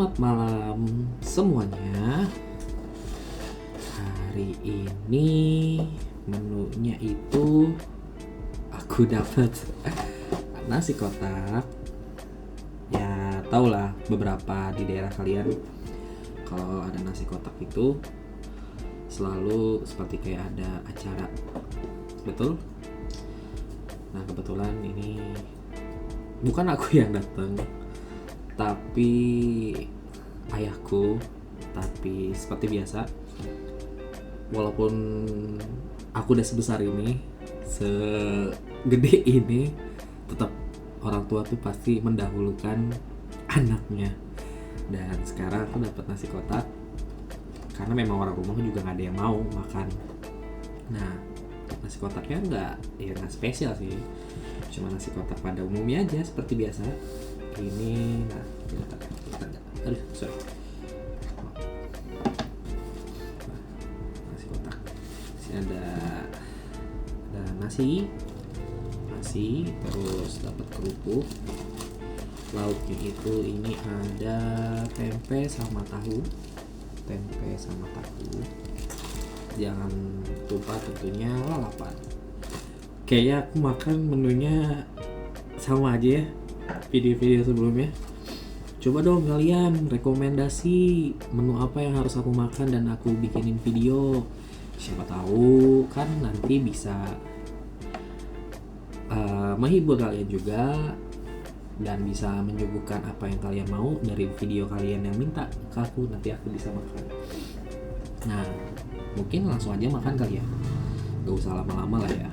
Selamat malam semuanya. Hari ini menunya itu aku dapat nasi kotak. Ya tau lah beberapa di daerah kalian kalau ada nasi kotak itu selalu seperti kayak ada acara, betul? Nah kebetulan ini bukan aku yang datang, tapi ayahku. Tapi seperti biasa, walaupun aku udah sebesar ini, segede ini, tetap orang tua tuh pasti mendahulukan anaknya. Dan sekarang aku dapat nasi kotak karena memang orang rumah juga nggak ada yang mau makan. Nah nasi kotaknya nggak spesial sih, cuma nasi kotak pada umumnya aja seperti biasa. Ini nasi kotak. Sini ada nasi, terus dapat kerupuk. Lauknya itu ini ada tempe sama tahu. Jangan lupa tentunya lalapan. Kayaknya aku makan menunya sama aja ya video-video sebelumnya. Coba dong kalian rekomendasi menu apa yang harus aku makan dan aku bikinin video. Siapa tahu kan nanti bisa menghibur kalian juga dan bisa menyuguhkan apa yang kalian mau dari video kalian yang minta ke aku. Nanti aku bisa makan. Nah mungkin langsung aja makan kali ya, gak usah lama-lama lah ya.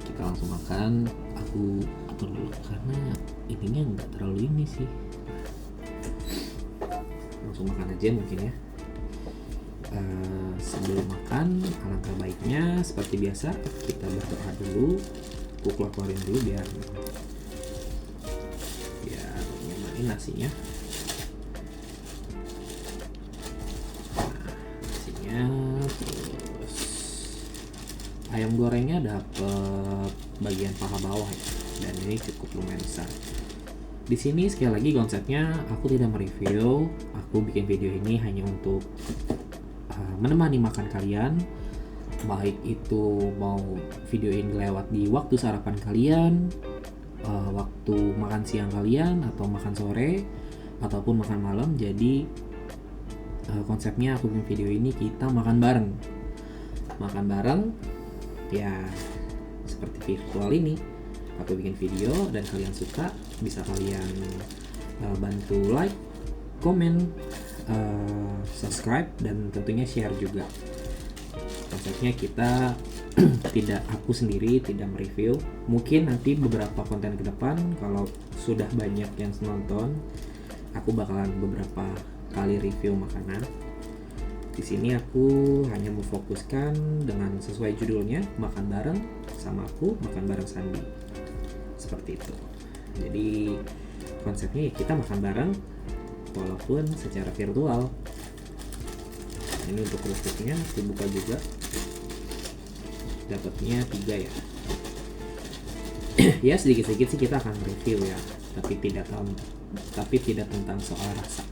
Kita langsung makan. Aku atur dulu karena ininya nggak terlalu ini sih. Langsung makan aja mungkin ya. Sebelum makan alangkah baiknya seperti biasa kita berdoa dulu. Aku keluarin dulu biar nyamain nasinya. Terus ayam gorengnya dapat bagian paha bawah ya, dan ini cukup lumayan besar. Di sini sekali lagi konsepnya aku tidak mereview, aku bikin video ini hanya untuk menemani makan kalian, baik itu mau video ini lewat di waktu sarapan kalian, waktu makan siang kalian, atau makan sore, ataupun makan malam. Jadi konsepnya aku bikin video ini kita makan bareng ya, seperti virtual ini. Aku bikin video dan kalian suka, bisa kalian bantu like, komen, subscribe, dan tentunya share juga. Konsepnya kita aku sendiri tidak mereview. Mungkin nanti beberapa konten ke depan kalau sudah banyak yang nonton, aku bakalan beberapa kali review makanan. Di sini aku hanya memfokuskan dengan sesuai judulnya, makan bareng sama aku, makan bareng Sandi. Seperti itu. Jadi konsepnya ya kita makan bareng walaupun secara virtual. Ini untuk kerupuknya aku buka juga. Dapatnya 3 ya. Ya sedikit-sedikit sih kita akan review ya, tapi tidak tentang soal rasa.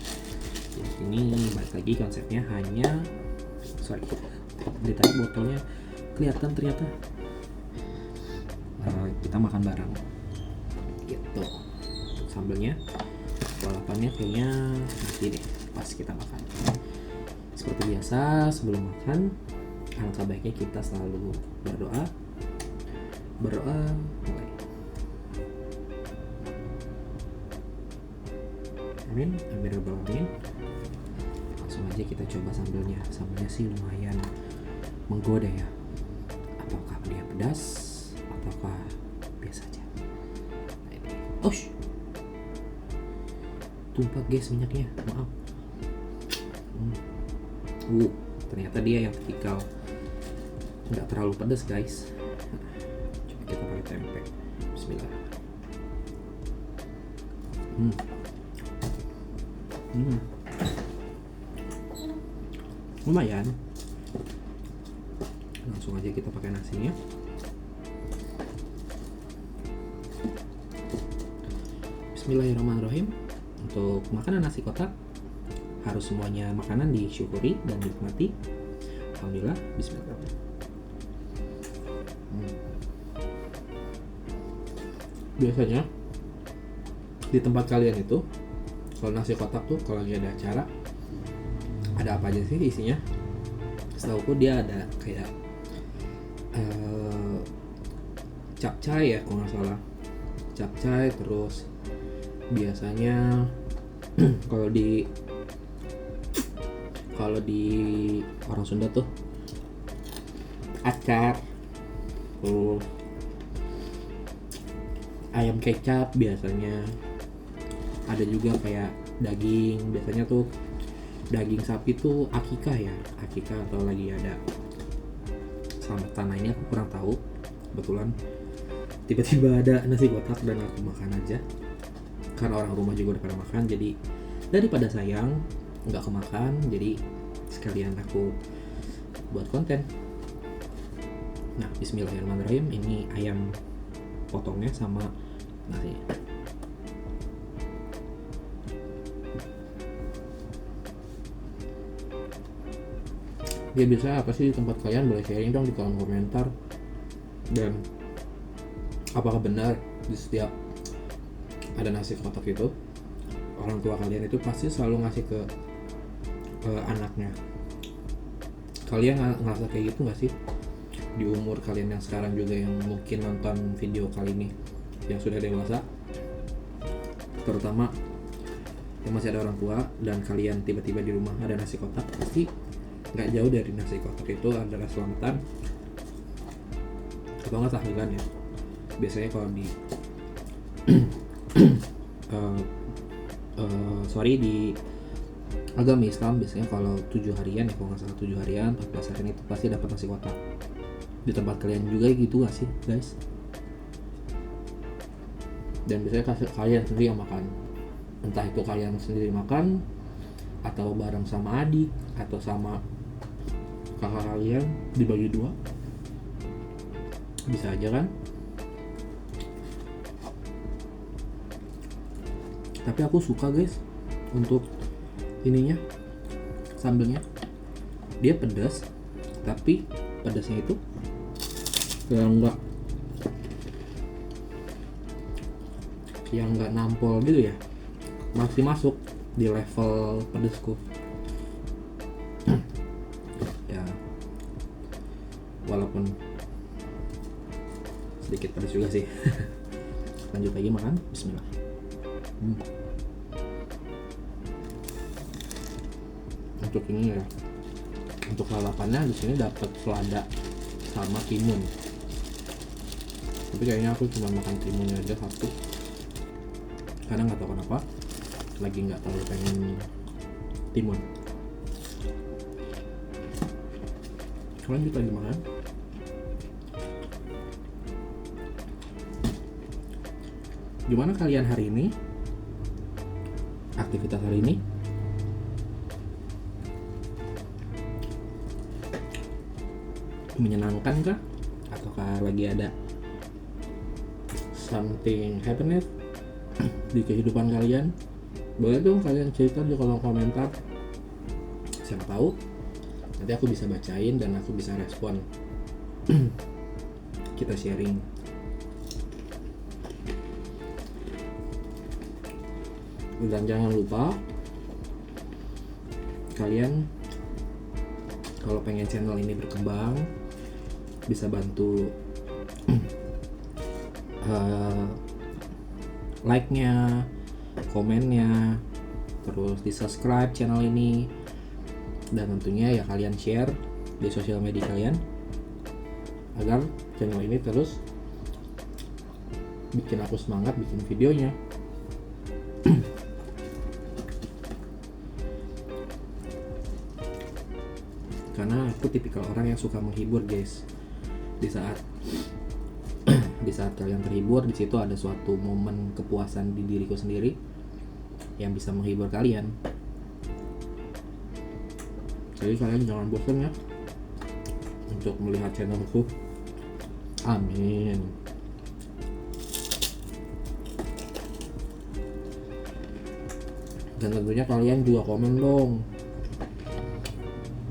Ini balik lagi konsepnya hanya di tadi botolnya kelihatan ternyata. Kita makan bareng gitu. Untuk sambelnya, lalapannya kayaknya nanti deh pas kita makan. Seperti biasa sebelum makan alangkah baiknya kita selalu berdoa. Mulai. Amin ya rabbal alamin. Langsung aja kita coba sambelnya sih lumayan menggoda ya. Apakah dia pedas ataukah biasa aja? Tumpah guys minyaknya, maaf. Ternyata dia yang tipikal nggak terlalu pedas guys. Coba kita pakai tempe. Bismillah. Lumayan. Langsung aja kita pakai nasinya. Bismillahirrahmanirrahim. untuk makanan nasi kotak harus semuanya makanan disyukuri dan dinikmati. Alhamdulillah, bismillah. Biasanya di tempat kalian itu kalau nasi kotak tuh kalau lagi ada acara ada apa aja sih isinya? Setahuku dia ada kayak capcay ya kalau nggak salah, capcay, terus biasanya kalau di orang Sunda tuh acar, terus ayam kecap biasanya, ada juga kayak daging, biasanya tuh daging sapi tuh akikah atau lagi ada selamatan. Nah, ini aku kurang tahu, kebetulan tiba-tiba ada nasi kotak dan aku makan aja karena orang rumah juga udah pada makan, jadi daripada sayang nggak kemakan, jadi sekalian aku buat konten. Nah, bismillahirrahmanirrahim, ini ayam potongnya sama nasi. Ya bisa apa sih di tempat kalian, boleh sharing dong di kolom komentar. Dan apakah benar di setiap ada nasi kotak itu orang tua kalian itu pasti selalu ngasih ke anaknya? Kalian ngerasa kayak gitu gak sih di umur kalian yang sekarang juga, yang mungkin nonton video kali ini yang sudah dewasa, terutama yang masih ada orang tua dan kalian tiba-tiba di rumah ada nasi kotak, pasti nggak jauh dari nasi kotak itu adalah selamatan atau nggak tahlilan ya. Biasanya kalau di di agama Islam biasanya kalau 7 harian ya, kalau nggak salah 7 harian 14 harian itu pasti dapat nasi kotak. Di tempat kalian juga gitu gak sih guys? Dan biasanya kalian sendiri yang makan, entah itu kalian sendiri makan atau bareng sama adik atau sama kakak kalian, dibagi 2 bisa aja kan. Tapi aku suka guys untuk ininya, sambelnya dia pedas, tapi pedasnya itu yang nggak nampol gitu ya, masih masuk di level pedasku. Ya walaupun sedikit pedas juga sih. Lanjut lagi makan, bismillah. Untuk ini ya, untuk lalapannya di sini dapat selada sama timun, tapi kayaknya aku cuma makan timunnya aja satu karena nggak tahu kenapa lagi nggak terlalu pengen timun. Lanjut lagi makan. Gimana kalian hari ini? Aktivitas hari ini? Menyenangkan kah? Ataukah lagi ada something happiness di kehidupan kalian? Boleh dong kalian cerita di kolom komentar. Siapa tahu nanti aku bisa bacain dan aku bisa respon. Kita sharing. Dan jangan lupa kalian kalau pengen channel ini berkembang bisa bantu like-nya, komennya, terus di subscribe channel ini, dan tentunya ya kalian share di sosial media kalian agar channel ini terus bikin aku semangat bikin videonya. Karena aku tipikal orang yang suka menghibur guys. Di saat kalian terhibur, di situ ada suatu momen kepuasan di diriku sendiri yang bisa menghibur kalian. Jadi kalian jangan bosan ya untuk melihat channelku. Amin. Dan tentunya kalian juga komen dong,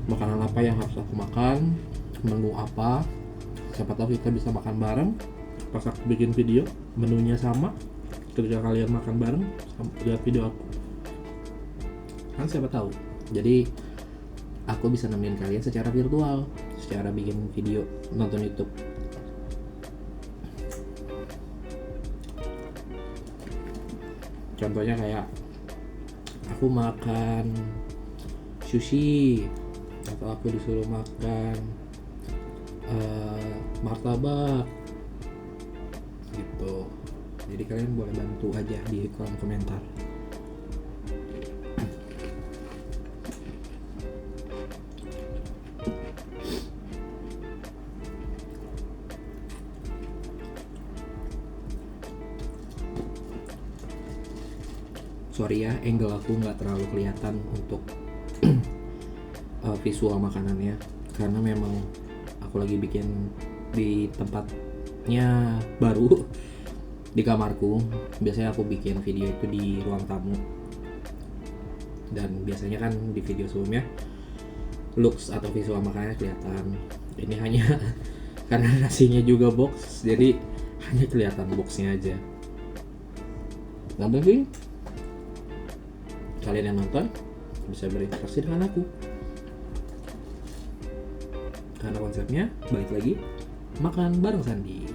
makanan apa yang harus aku makan, menu apa. Siapa tahu kita bisa makan bareng pas aku bikin video, menunya sama ketika kalian makan bareng lihat video aku, kan siapa tahu. Jadi aku bisa nemenin kalian secara virtual, secara bikin video, nonton YouTube. Contohnya kayak aku makan sushi atau aku disuruh makan martabak gitu. Jadi kalian boleh bantu aja di kolom komentar. Sorry ya, angle aku nggak terlalu kelihatan untuk visual makanannya, karena memang aku lagi bikin di tempatnya baru di kamarku. Biasanya aku bikin video itu di ruang tamu, dan biasanya kan di video sebelumnya looks atau visual makanannya kelihatan. Ini hanya karena nasinya juga box, jadi hanya kelihatan boxnya aja. Nggak penting, kalian yang nonton bisa berinteraksi dengan aku, karena konsepnya balik lagi makan bareng Sandi.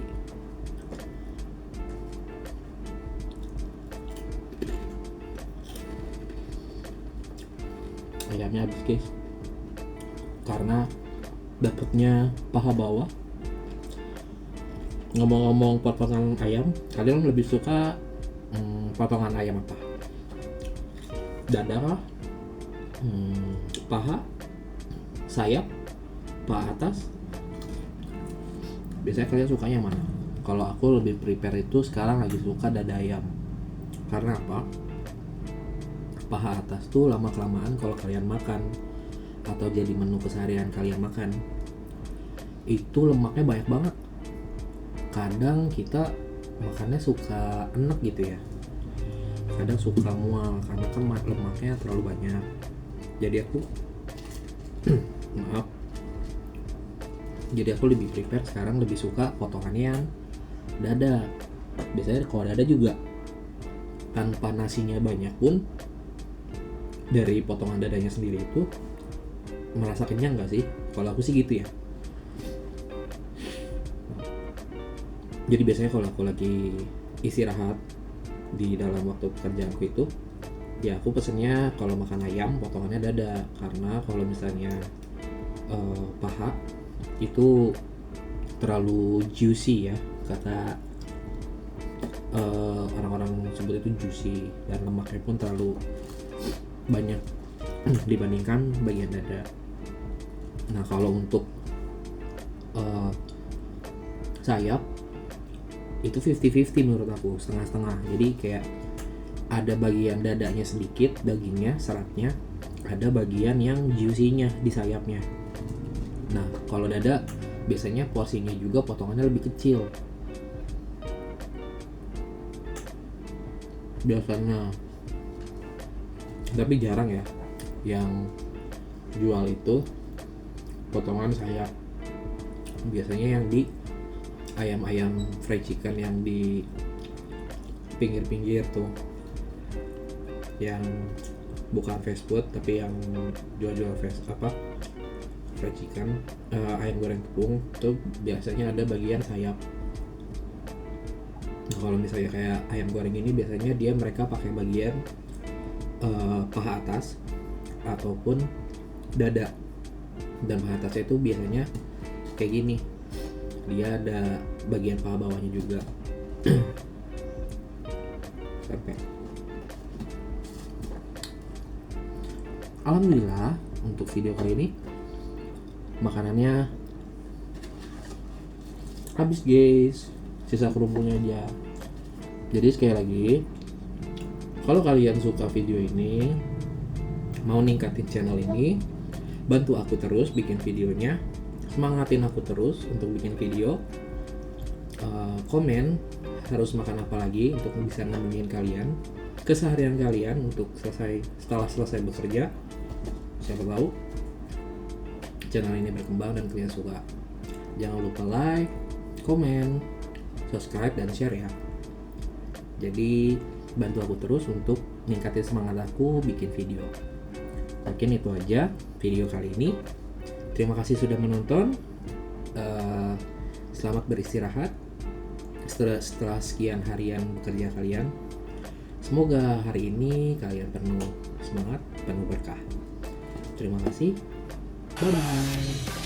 Ayamnya habis guys, karena dapatnya paha bawah. Ngomong-ngomong potongan ayam, kalian lebih suka potongan ayam apa? Dada kah? Paha? Sayap? Paha atas? Biasanya kalian sukanya mana? Kalau aku lebih prepare itu sekarang lagi suka dada ayam. Karena apa? Paha atas tuh lama-kelamaan kalau kalian makan atau jadi menu keseharian kalian makan, itu lemaknya banyak banget. Kadang kita makannya suka enek gitu ya, kadang suka mual karena kan lemaknya terlalu banyak. Jadi aku maaf, jadi aku lebih prepare sekarang, lebih suka potongannya yang dada. Biasanya kalau dada juga tanpa nasinya banyak pun, dari potongan dadanya sendiri itu merasa kenyang gak sih? Kalau aku sih gitu ya. Jadi biasanya kalau aku lagi istirahat di dalam waktu pekerjaanku itu, ya aku pesennya kalau makan ayam potongannya dada, karena kalau misalnya paha itu terlalu juicy ya, kata orang-orang sebut itu juicy, dan lemaknya pun terlalu banyak dibandingkan bagian dada. Nah kalau untuk sayap itu 50-50 menurut aku, setengah-setengah. Jadi kayak ada bagian dadanya sedikit dagingnya, seratnya, ada bagian yang juicy-nya di sayapnya. Nah kalau dada biasanya porsinya juga potongannya lebih kecil biasanya, tapi jarang ya yang jual itu potongan sayap. Biasanya yang di ayam-ayam fried chicken yang di pinggir-pinggir tuh, yang bukan fast food tapi yang jual-jual fried chicken, ayam goreng tepung tuh biasanya ada bagian sayap. Nah, kalau misalnya kayak ayam goreng ini biasanya mereka pakai bagian paha atas ataupun dada, dan paha atasnya itu biasanya kayak gini, dia ada bagian paha bawahnya juga. Sampai alhamdulillah untuk video kali ini makanannya habis guys, sisa kerupuknya aja. Jadi sekali lagi, kalau kalian suka video ini, mau ningkatin channel ini, bantu aku terus bikin videonya, semangatin aku terus untuk bikin video. Komen harus makan apa lagi untuk bisa nemenin kalian, keseharian kalian untuk setelah selesai bekerja. Siapa tahu channel ini berkembang dan kalian suka. Jangan lupa like, komen, subscribe, dan share ya. Jadi bantu aku terus untuk meningkatin semangat aku bikin video. Mungkin itu aja video kali ini. Terima kasih sudah menonton. Selamat beristirahat setelah sekian harian bekerja kalian. Semoga hari ini kalian penuh semangat, penuh berkah. Terima kasih. Bye-bye.